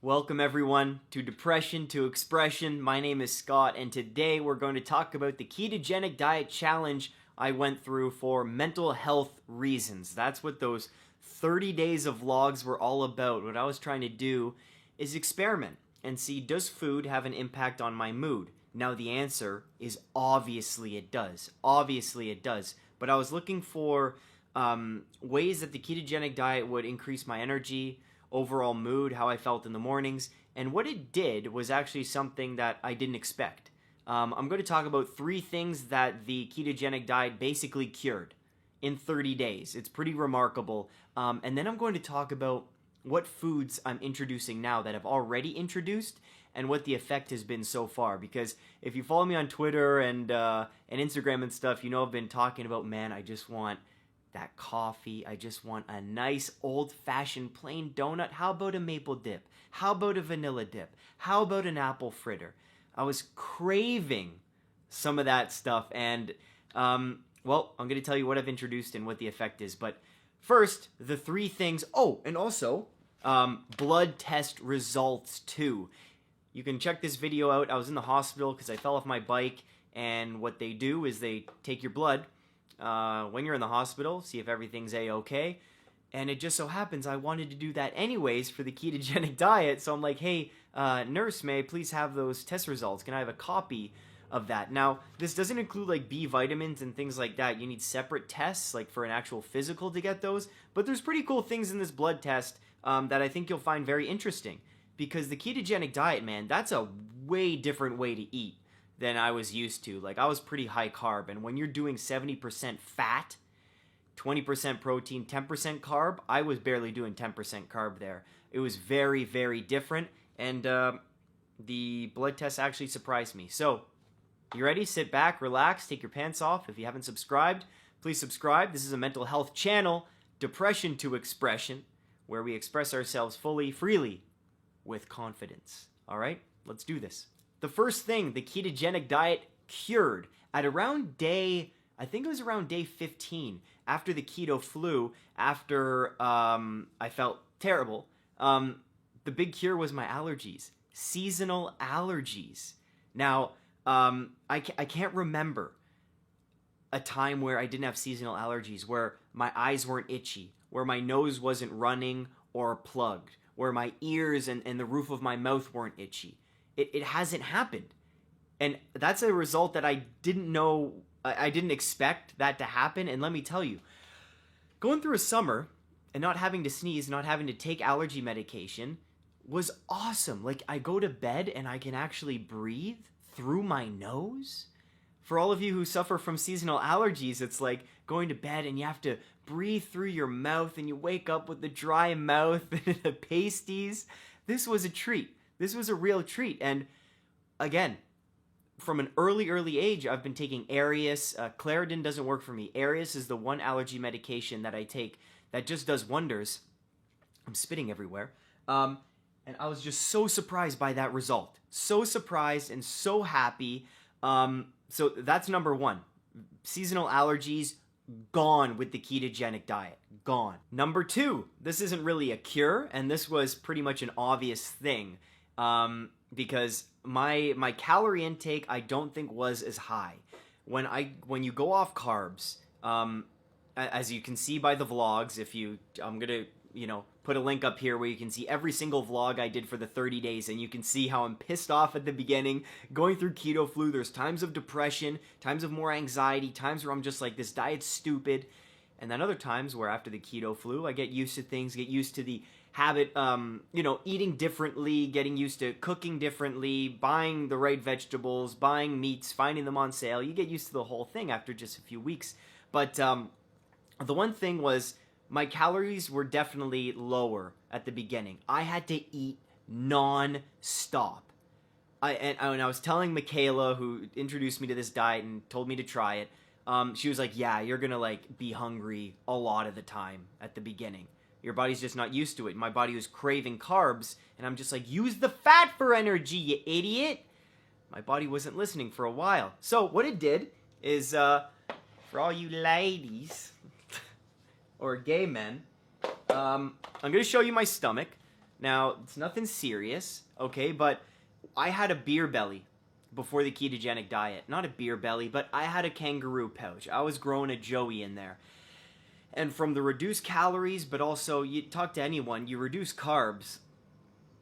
Welcome everyone to Depression to Expression. My name is Scott, and today we're going to talk about the ketogenic diet challenge I went through for mental health reasons. That's what those 30 days of vlogs were all about. What I was trying to do is experiment and see, does food have an impact on my mood? Now the answer is obviously it does. Obviously it does. But I was looking for ways that the ketogenic diet would increase my energy, overall mood, how I felt in the mornings, and what it did was actually something that I didn't expect. I'm going to talk about 3 things that the ketogenic diet basically cured in 30 days. It's pretty remarkable. And then I'm going to talk about what foods I'm introducing now that I've already introduced and what the effect has been so far. Because if you follow me on Twitter and Instagram and stuff, you know I've been talking about, man, I just want that coffee. I just want a nice old-fashioned plain donut. How about a maple dip? How about a vanilla dip? How about an apple fritter? I was craving some of that stuff, and well, I'm going to tell you what I've introduced and what the effect is. But first, the 3 things. Oh, and also blood test results too. You can check this video out. I was in the hospital because I fell off my bike, and what they do is they take your blood when you're in the hospital, see if everything's a-okay. And it just so happens I wanted to do that anyways for the ketogenic diet. So I'm like, hey, nurse, may I please have those test results? Can I have a copy of that? Now, this doesn't include like B vitamins and things like that. You need separate tests, like for an actual physical to get those. But there's pretty cool things in this blood test that I think you'll find very interesting. Because the ketogenic diet, man, that's a way different way to eat than I was used to. Like, I was pretty high carb, and when you're doing 70% fat, 20% protein, 10% carb, I was barely doing 10% carb there. It was very, very different, and the blood test actually surprised me. So, you ready? Sit back, relax, take your pants off. If you haven't subscribed, please subscribe. This is a mental health channel, Depression to Expression, where we express ourselves fully, freely, with confidence. All right? Let's do this. The first thing the ketogenic diet cured at around day, I think it was around day 15, after the keto flu, after I felt terrible, the big cure was my allergies. Seasonal allergies. Now, I can't remember a time where I didn't have seasonal allergies, where my eyes weren't itchy, where my nose wasn't running or plugged, where my ears and the roof of my mouth weren't itchy. It hasn't happened. And that's a result that I didn't know, I didn't expect that to happen. And let me tell you, going through a summer and not having to sneeze, not having to take allergy medication was awesome. Like, I go to bed and I can actually breathe through my nose. For all of you who suffer from seasonal allergies, it's like going to bed and you have to breathe through your mouth and you wake up with the dry mouth and the pasties. This was a treat. This was a real treat. And again, from an early age, I've been taking Arius. Claritin doesn't work for me. Arius is the one allergy medication that I take that just does wonders. I'm spitting everywhere. And I was just so surprised by that result. So surprised and so happy. So that's number 1. Seasonal allergies, gone with the ketogenic diet. Gone. Number 2, this isn't really a cure, and this was pretty much an obvious thing. Because my calorie intake I don't think was as high. When you go off carbs, as you can see by the vlogs, I'm gonna put a link up here where you can see every single vlog I did for the 30 days, and you can see how I'm pissed off at the beginning, going through keto flu. There's times of depression, times of more anxiety, times where I'm just like, this diet's stupid, and then other times where after the keto flu, I get used to things, get used to the habit, eating differently, getting used to cooking differently, buying the right vegetables, buying meats, finding them on sale. You get used to the whole thing after just a few weeks. But the one thing was, my calories were definitely lower at the beginning. I had to eat non-stop. And I was telling Michaela, who introduced me to this diet and told me to try it, she was like, yeah, you're gonna like be hungry a lot of the time at the beginning. Your body's just not used to it. My body was craving carbs, and I'm just like, use the fat for energy, you idiot! My body wasn't listening for a while. So what it did is, for all you ladies, or gay men, I'm going to show you my stomach. Now, it's nothing serious, okay, but I had a beer belly before the ketogenic diet. Not a beer belly, but I had a kangaroo pouch. I was growing a joey in there. And from the reduced calories, but also you talk to anyone, you reduce carbs,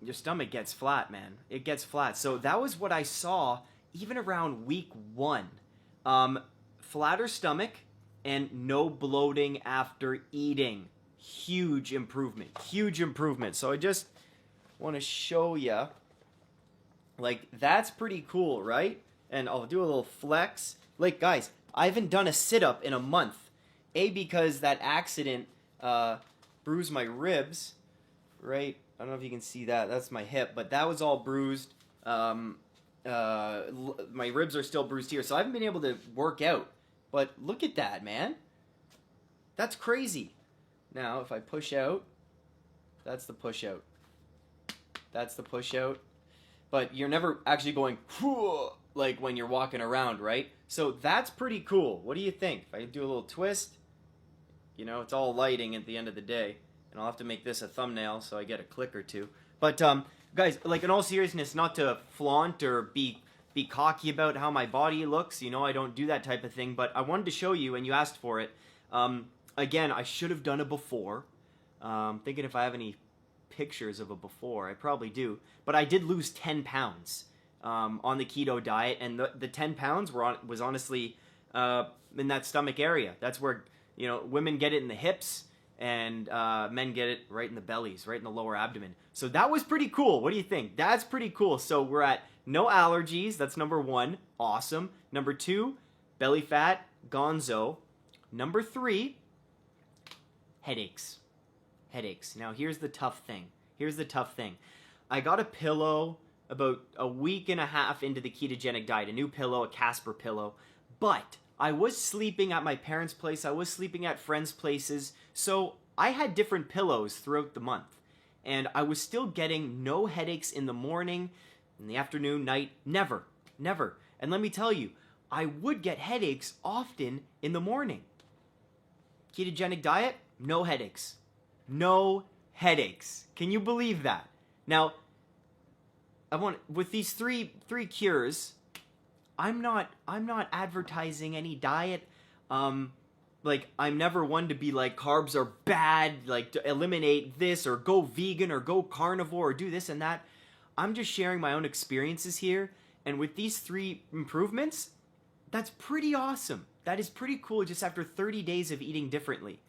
your stomach gets flat, man. It gets flat. So that was what I saw even around week 1. Flatter stomach and no bloating after eating. Huge improvement. Huge improvement. So I just want to show you. Like, that's pretty cool, right? And I'll do a little flex. Like, guys, I haven't done a sit-up in a month. Because that accident bruised my ribs, right? I don't know if you can see that. That's my hip, but that was all bruised. My ribs are still bruised here, so I haven't been able to work out. But look at that, man. That's crazy. Now, if I push out, that's the push out. That's the push out. But you're never actually going, like when you're walking around, right? So that's pretty cool. What do you think? If I do a little twist, you know, it's all lighting at the end of the day. And I'll have to make this a thumbnail so I get a click or two. But, guys, like in all seriousness, not to flaunt or be cocky about how my body looks. You know, I don't do that type of thing. But I wanted to show you, and you asked for it. Again, I should have done it before. Thinking if I have any pictures of a before. I probably do. But I did lose 10 pounds on the keto diet. And the 10 pounds was honestly in that stomach area. That's where, you know, women get it in the hips. And men get it right in the bellies, right in the lower abdomen. So that was pretty cool. What do you think? That's pretty cool. So we're at no allergies. That's number 1. Awesome. Number 2, belly fat, gonzo. Number 3, headaches. Headaches. Now here's the tough thing. I got a pillow about a week and a half into the ketogenic diet. A new pillow, a Casper pillow. But I was sleeping at my parents' place. I was sleeping at friends' places. So I had different pillows throughout the month. And I was still getting no headaches in the morning, in the afternoon, night. Never. And let me tell you, I would get headaches often in the morning. Ketogenic diet, no headaches. No headaches. Can you believe that? Now, with these three cures, I'm not advertising any diet. Like, I'm never one to be like, carbs are bad, like to eliminate this or go vegan or go carnivore or do this and that. I'm just sharing my own experiences here. And with these 3 improvements, that's pretty awesome. That is pretty cool just after 30 days of eating differently.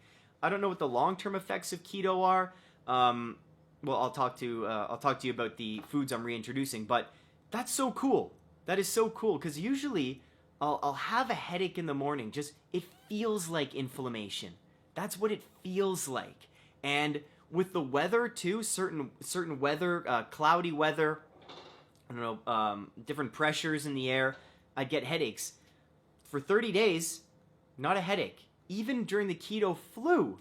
I don't know what the long-term effects of keto are. Well, I'll talk to you about the foods I'm reintroducing, but that's so cool. That is so cool, because usually I'll have a headache in the morning. Just, it feels like inflammation. That's what it feels like. And with the weather too, certain weather, cloudy weather, I don't know, different pressures in the air, I get headaches. For 30 days, not a headache. Even during the keto flu,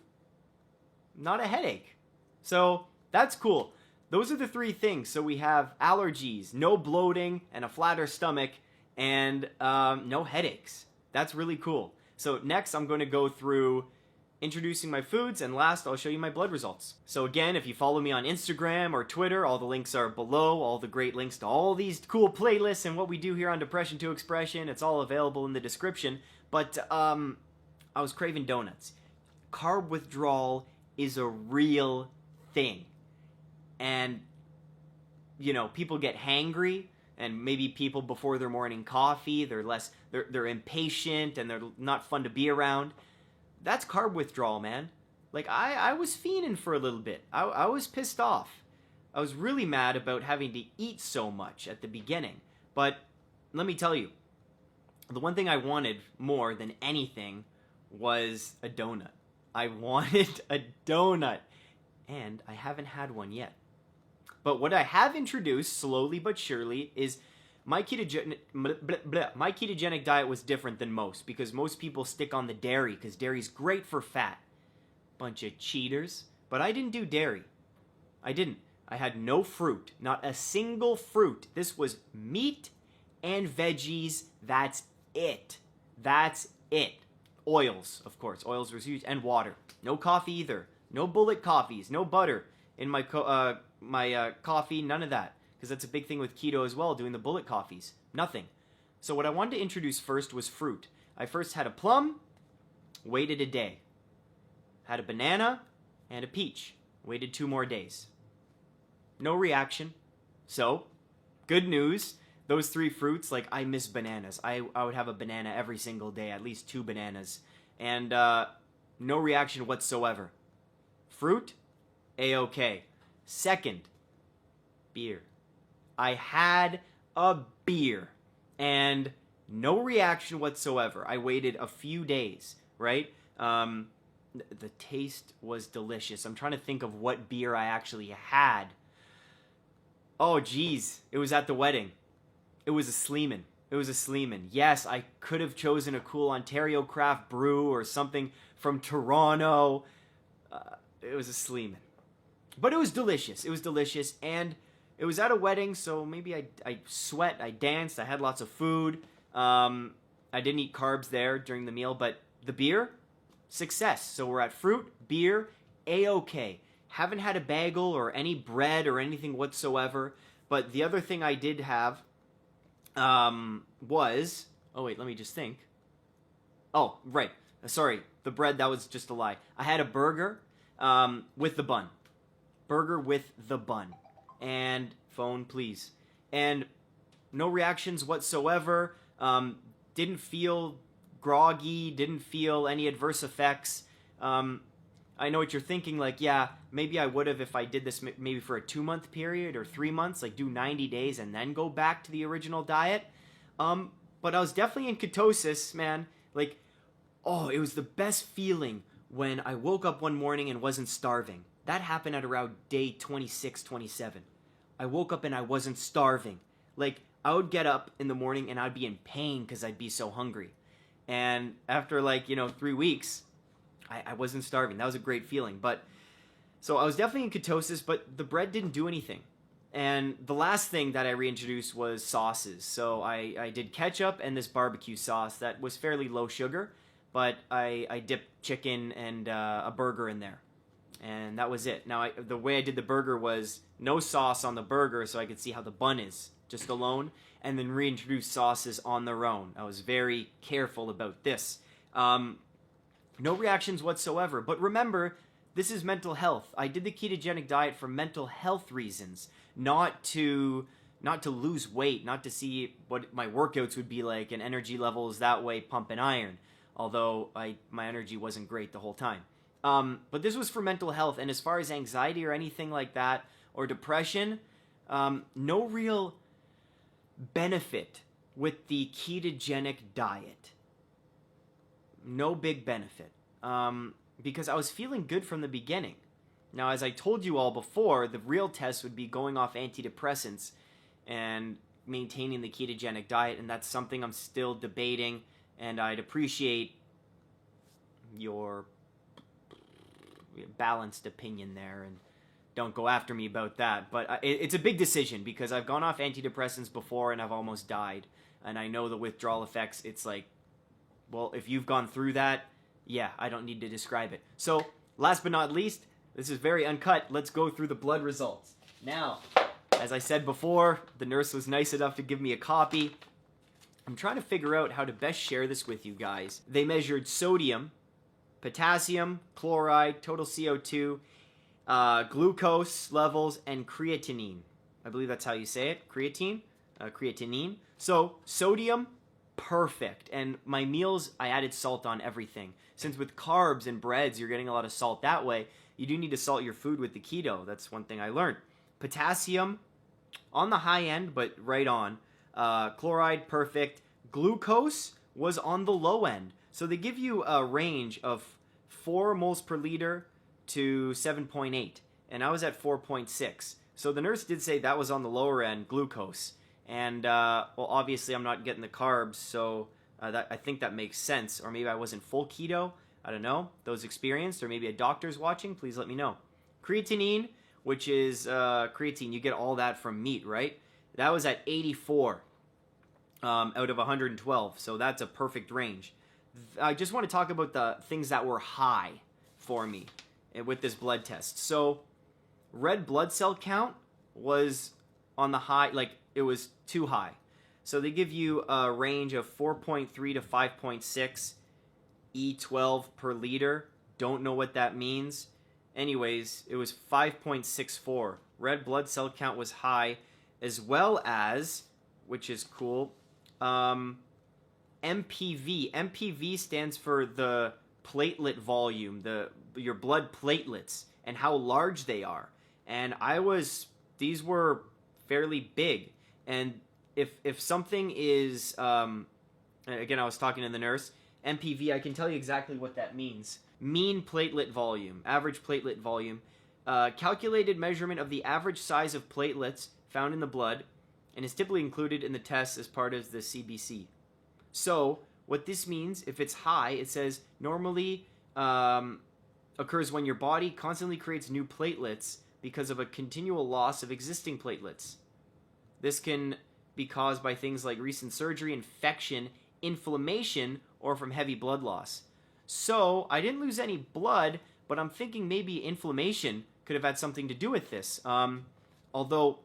not a headache. So that's cool. Those are the 3 things. So we have allergies, no bloating, and a flatter stomach, and no headaches. That's really cool. So next, I'm going to go through introducing my foods, and last, I'll show you my blood results. So again, if you follow me on Instagram or Twitter, all the links are below, all the great links to all these cool playlists and what we do here on Depression to Expression. It's all available in the description. But I was craving donuts. Carb withdrawal is a real thing. And, you know, people get hangry, and maybe people before their morning coffee, they're impatient and they're not fun to be around. That's carb withdrawal, man. Like, I was fiending for a little bit. I was pissed off. I was really mad about having to eat so much at the beginning. But let me tell you, the one thing I wanted more than anything was a donut. I wanted a donut, and I haven't had one yet. But what I have introduced, slowly but surely, is my ketogenic diet was different than most, because most people stick on the dairy, because dairy's great for fat. Bunch of cheaters. But I didn't do dairy. I didn't. I had no fruit. Not a single fruit. This was meat and veggies. That's it. That's it. Oils, of course. Oils was huge. And water. No coffee either. No bullet coffees. No butter. in my coffee, none of that. Because that's a big thing with keto as well, doing the bullet coffees. Nothing. So what I wanted to introduce first was fruit. I first had a plum, waited a day. Had a banana and a peach, waited 2 more days. No reaction. So, good news. Those 3 fruits, like, I miss bananas. I would have a banana every single day, at least 2 bananas. And no reaction whatsoever. Fruit, A-okay. Second, beer. I had a beer and no reaction whatsoever. I waited a few days, right? The taste was delicious. I'm trying to think of what beer I actually had. Oh, geez. It was at the wedding. It was a Sleeman. It was a Sleeman. Yes, I could have chosen a cool Ontario craft brew or something from Toronto. It was a Sleeman. But it was delicious. It was delicious. And it was at a wedding, so maybe I sweat, I danced, I had lots of food. I didn't eat carbs there during the meal, but the beer, success. So we're at fruit, beer, A-okay. Haven't had a bagel or any bread or anything whatsoever. But the other thing I did have was... Oh, wait, let me just think. Oh, right. Sorry, the bread, that was just a lie. I had a burger with the bun. Burger with the bun. And phone, please. And no reactions whatsoever. Didn't feel groggy. Didn't feel any adverse effects. I know what you're thinking, like, yeah, maybe I would have if I did this maybe for a 2-month period or 3 months, like do 90 days and then go back to the original diet. But I was definitely in ketosis, man. Like, oh, it was the best feeling when I woke up one morning and wasn't starving. That happened at around day 26, 27. I woke up and I wasn't starving. Like, I would get up in the morning and I'd be in pain because I'd be so hungry. And after 3 weeks, I wasn't starving. That was a great feeling. But so I was definitely in ketosis, but the bread didn't do anything. And the last thing that I reintroduced was sauces. So I did ketchup and this barbecue sauce that was fairly low sugar, but I dipped chicken and a burger in there. And that was it. Now, the way I did the burger was no sauce on the burger so I could see how the bun is, just alone, and then reintroduce sauces on their own. I was very careful about this. No reactions whatsoever. But remember, this is mental health. I did the ketogenic diet for mental health reasons, not to lose weight, not to see what my workouts would be like and energy levels that way pumping iron, although my energy wasn't great the whole time. But this was for mental health, and as far as anxiety or anything like that, or depression, no real benefit with the ketogenic diet. No big benefit. Because I was feeling good from the beginning. Now, as I told you all before, the real test would be going off antidepressants and maintaining the ketogenic diet, and that's something I'm still debating, and I'd appreciate your balanced opinion there, and don't go after me about that. But it's a big decision because I've gone off antidepressants before and I've almost died, and I know the withdrawal effects. It's like, well, if you've gone through that, yeah, I don't need to describe it. So, last but not least, this is very uncut. Let's go through the blood results. Now, as I said before, the nurse was nice enough to give me a copy. I'm trying to figure out how to best share this with you guys. They measured sodium, potassium, chloride, total CO2, glucose levels, and creatinine. I believe that's how you say it. Creatinine. So, sodium, perfect. And my meals, I added salt on everything. Since with carbs and breads, you're getting a lot of salt that way, you do need to salt your food with the keto. That's one thing I learned. Potassium, on the high end, but right on. Chloride, perfect. Glucose was on the low end. So they give you a range of 4 moles per liter to 7.8. And I was at 4.6. So the nurse did say that was on the lower end, glucose. And, well, obviously I'm not getting the carbs, so I think that makes sense. Or maybe I wasn't full keto. I don't know. Those experienced, or maybe a doctor's watching, please let me know. Creatinine, which is creatine. You get all that from meat, right? That was at 84 out of 112, so that's a perfect range. I just want to talk about the things that were high for me with this blood test. So red blood cell count was on the high, like it was too high. So they give you a range of 4.3 to 5.6 E12 per liter. Don't know what that means. Anyways, it was 5.64. Red blood cell count was high, as well as, which is cool, MPV. MPV stands for the platelet volume, your blood platelets, and how large they are. And these were fairly big. And if something is, again, I was talking to the nurse, MPV, I can tell you exactly what that means. Mean platelet volume, average platelet volume, calculated measurement of the average size of platelets found in the blood, and is typically included in the test as part of the CBC. So, what this means, if it's high, it says normally occurs when your body constantly creates new platelets because of a continual loss of existing platelets. This can be caused by things like recent surgery, infection, inflammation, or from heavy blood loss. So, I didn't lose any blood, but I'm thinking maybe inflammation could have had something to do with this. Although,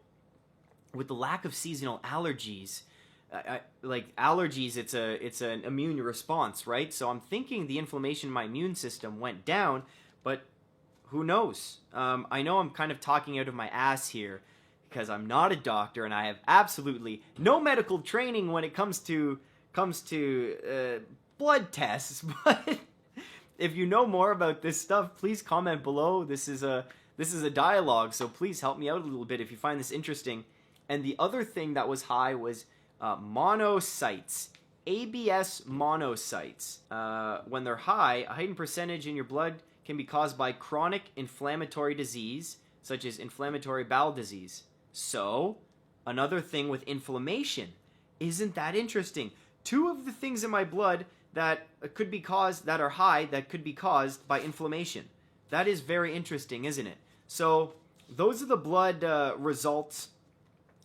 with the lack of seasonal allergies, like allergies, it's an immune response, right? So I'm thinking the inflammation in my immune system went down, but who knows? I know I'm kind of talking out of my ass here because I'm not a doctor and I have absolutely no medical training when it comes to blood tests. But if you know more about this stuff, please comment below. This is a dialogue, so please help me out a little bit if you find this interesting. And the other thing that was high was monocytes, ABS monocytes. When they're high, a heightened percentage in your blood can be caused by chronic inflammatory disease, such as inflammatory bowel disease. So, another thing with inflammation. Isn't that interesting? Two of the things in my blood that could be caused, that are high, that could be caused by inflammation. That is very interesting, isn't it? So, those are the blood results.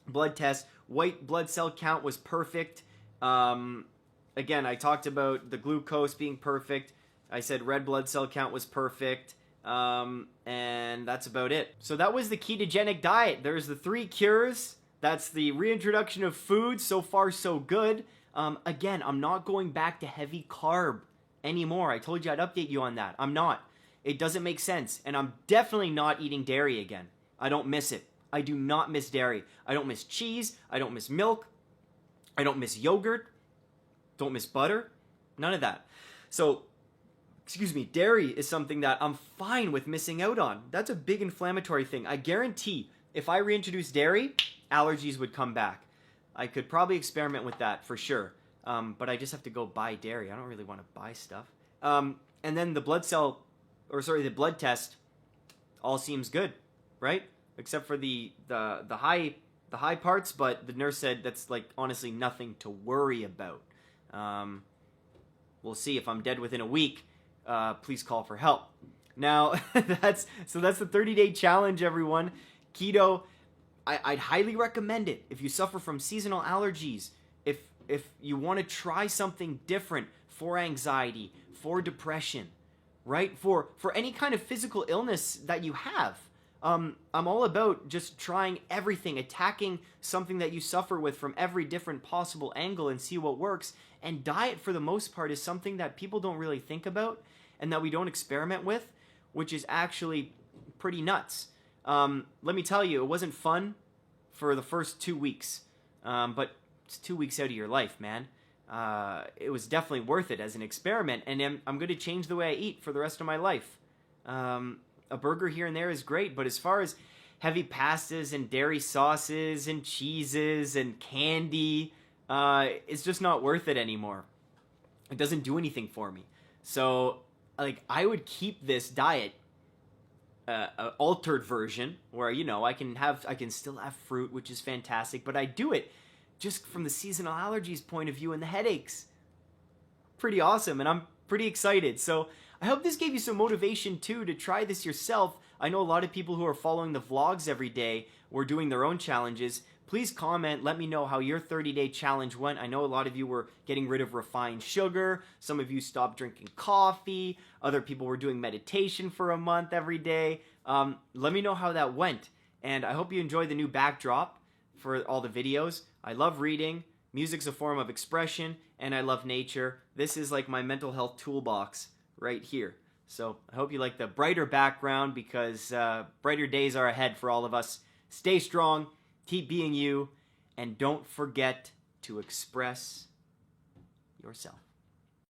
Blood test. White blood cell count was perfect. Again, I talked about the glucose being perfect. I said red blood cell count was perfect. And that's about it. So that was the ketogenic diet. There's the 3 cures. That's the reintroduction of food. So far, so good. Again, I'm not going back to heavy carb anymore. I told you I'd update you on that. I'm not. It doesn't make sense. And I'm definitely not eating dairy again. I don't miss it. I do not miss dairy. I don't miss cheese. I don't miss milk. I don't miss yogurt. Don't miss butter. None of that. So, dairy is something that I'm fine with missing out on. That's a big inflammatory thing. I guarantee if I reintroduce dairy, allergies would come back. I could probably experiment with that for sure. But I just have to go buy dairy. I don't really want to buy stuff. And then the blood test all seems good, right? Except for the high parts, but the nurse said that's like honestly nothing to worry about. We'll see. If I'm dead within a week, please call for help. Now that's the 30-day challenge, everyone. Keto, I'd highly recommend it if you suffer from seasonal allergies. If you want to try something different for anxiety, for depression, right? For any kind of physical illness that you have. I'm all about just trying everything, attacking something that you suffer with from every different possible angle and see what works. And diet, for the most part, is something that people don't really think about and that we don't experiment with, which is actually pretty nuts. Let me tell you, it wasn't fun for the first 2 weeks, but it's 2 weeks out of your life, man. It was definitely worth it as an experiment, and I'm going to change the way I eat for the rest of my life. A burger here and there is great, but as far as heavy pastas and dairy sauces and cheeses and candy, it's just not worth it anymore. It doesn't do anything for me. So, like, I would keep this diet, altered version, where, I can still have fruit, which is fantastic, but I do it just from the seasonal allergies point of view and the headaches. Pretty awesome, and I'm pretty excited. So I hope this gave you some motivation too to try this yourself. I know a lot of people who are following the vlogs every day were doing their own challenges. Please comment, let me know how your 30-day challenge went. I know a lot of you were getting rid of refined sugar. Some of you stopped drinking coffee. Other people were doing meditation for a month every day. Let me know how that went. And I hope you enjoy the new backdrop for all the videos. I love reading. Music's a form of expression, and I love nature. This is like my mental health toolbox right here. So I hope you like the brighter background, because brighter days are ahead for all of us. Stay strong. Keep being you, and don't forget to express yourself.